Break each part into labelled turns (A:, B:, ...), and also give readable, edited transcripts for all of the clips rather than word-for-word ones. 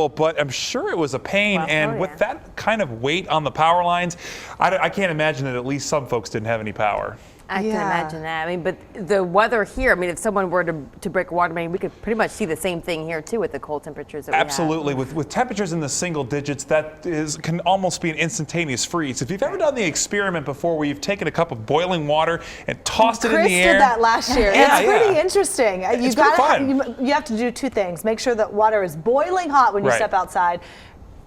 A: but I'm sure it was a pain.
B: Well,
A: and with that kind of weight on the power lines, I can't imagine that at least some folks didn't have any power.
B: I can imagine that. I mean, but the weather here, I mean, if someone were to break a water main, we could pretty much see the same thing here, too, with the cold temperatures that we have.
A: Absolutely. With temperatures in the single digits, can almost be an instantaneous freeze. If you've ever done the experiment before where you've taken a cup of boiling water and tossed it in the air.
C: Chris did that last year. It's pretty interesting. You have to do two things. Make sure that water is boiling hot when you step outside.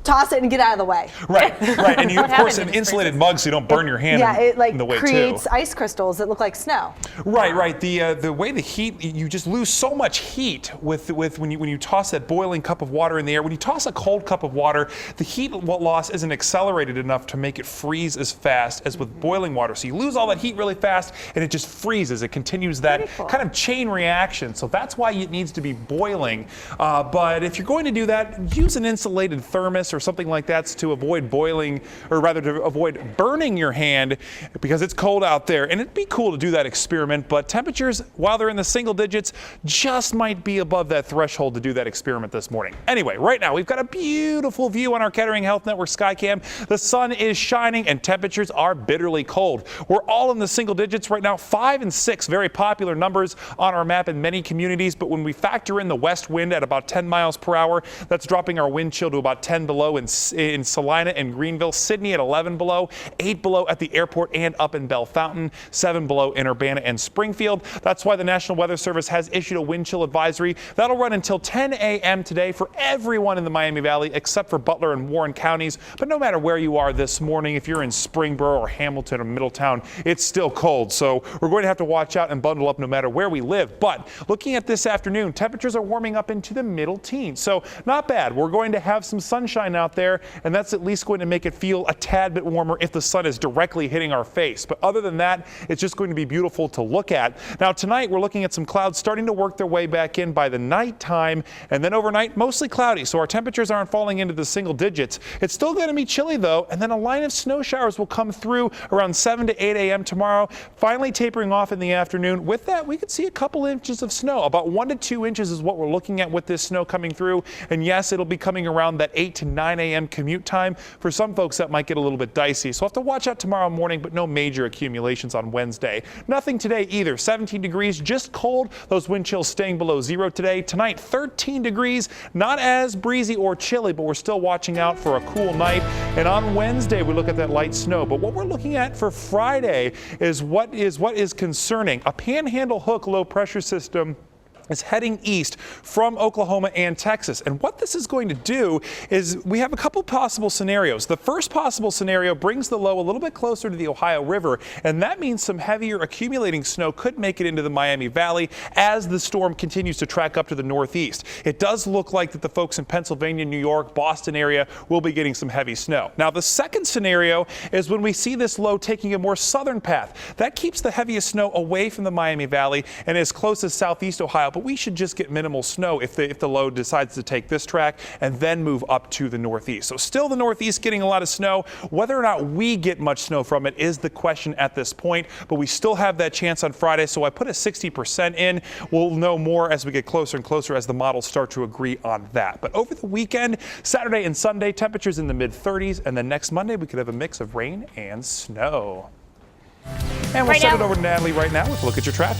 C: Toss it and get out of the way.
A: Right. And you, of course, an insulated mug so you don't burn your hand in the way too.
C: It creates ice crystals that look like snow.
A: Right. The way the heat, you just lose so much heat with when you toss that boiling cup of water in the air. When you toss a cold cup of water, the heat loss isn't accelerated enough to make it freeze as fast as with boiling water. So you lose all that heat really fast and it just freezes. It continues that kind of chain reaction. So that's why it needs to be boiling. But if you're going to do that, use an insulated thermos or something like that to avoid boiling, or rather to avoid burning your hand, because it's cold out there. And it'd be cool to do that experiment, but temperatures, while they're in the single digits, just might be above that threshold to do that experiment this morning. Anyway, right now we've got a beautiful view on our Kettering Health Network Skycam. The sun is shining and temperatures are bitterly cold. We're all in the single digits right now, 5 and 6, very popular numbers on our map in many communities. But when we factor in the west wind at about 10 miles per hour, that's dropping our wind chill to about 10 below in Salina and Greenville, Sydney at 11 below, 8 below at the airport and up in Bell Fountain, 7 below in Urbana and Springfield. That's why the National Weather Service has issued a wind chill advisory. That'll run until 10 a.m. today for everyone in the Miami Valley except for Butler and Warren counties. But no matter where you are this morning, if you're in Springboro or Hamilton or Middletown, it's still cold. So we're going to have to watch out and bundle up no matter where we live. But looking at this afternoon, temperatures are warming up into the middle teens. So not bad. We're going to have some sunshine out there, and that's at least going to make it feel a tad bit warmer if the sun is directly hitting our face. But other than that, it's just going to be beautiful to look at. Now tonight we're looking at some clouds starting to work their way back in by the nighttime, and then overnight mostly cloudy, so our temperatures aren't falling into the single digits. It's still going to be chilly though, and then a line of snow showers will come through around 7 to 8 a.m. tomorrow, finally tapering off in the afternoon. With that, we could see a couple inches of snow. About 1 to 2 inches is what we're looking at with this snow coming through, and yes, it'll be coming around that 8 to 9 a.m. commute time. For some folks, that might get a little bit dicey, so we'll have to watch out tomorrow morning, but no major accumulations on Wednesday. Nothing today either. 17 degrees, just cold. Those wind chills staying below zero today. Tonight, 13 degrees, not as breezy or chilly, but we're still watching out for a cool night. And on Wednesday, we look at that light snow. But what we're looking at for Friday is what is concerning. A panhandle hook low pressure system is heading east from Oklahoma and Texas. And what this is going to do is we have a couple possible scenarios. The first possible scenario brings the low a little bit closer to the Ohio River, and that means some heavier accumulating snow could make it into the Miami Valley as the storm continues to track up to the northeast. It does look like that the folks in Pennsylvania, New York, Boston area will be getting some heavy snow. Now, the second scenario is when we see this low taking a more southern path. That keeps the heaviest snow away from the Miami Valley and as close as southeast Ohio, but we should just get minimal snow if the low decides to take this track and then move up to the northeast. So still the northeast getting a lot of snow. Whether or not we get much snow from it is the question at this point, but we still have that chance on Friday. So I put a 60% in. We'll know more as we get closer and closer as the models start to agree on that. But over the weekend, Saturday and Sunday, temperatures in the mid 30s, and then next Monday we could have a mix of rain and snow. And we'll send it over to Natalie right now with a look at your traffic.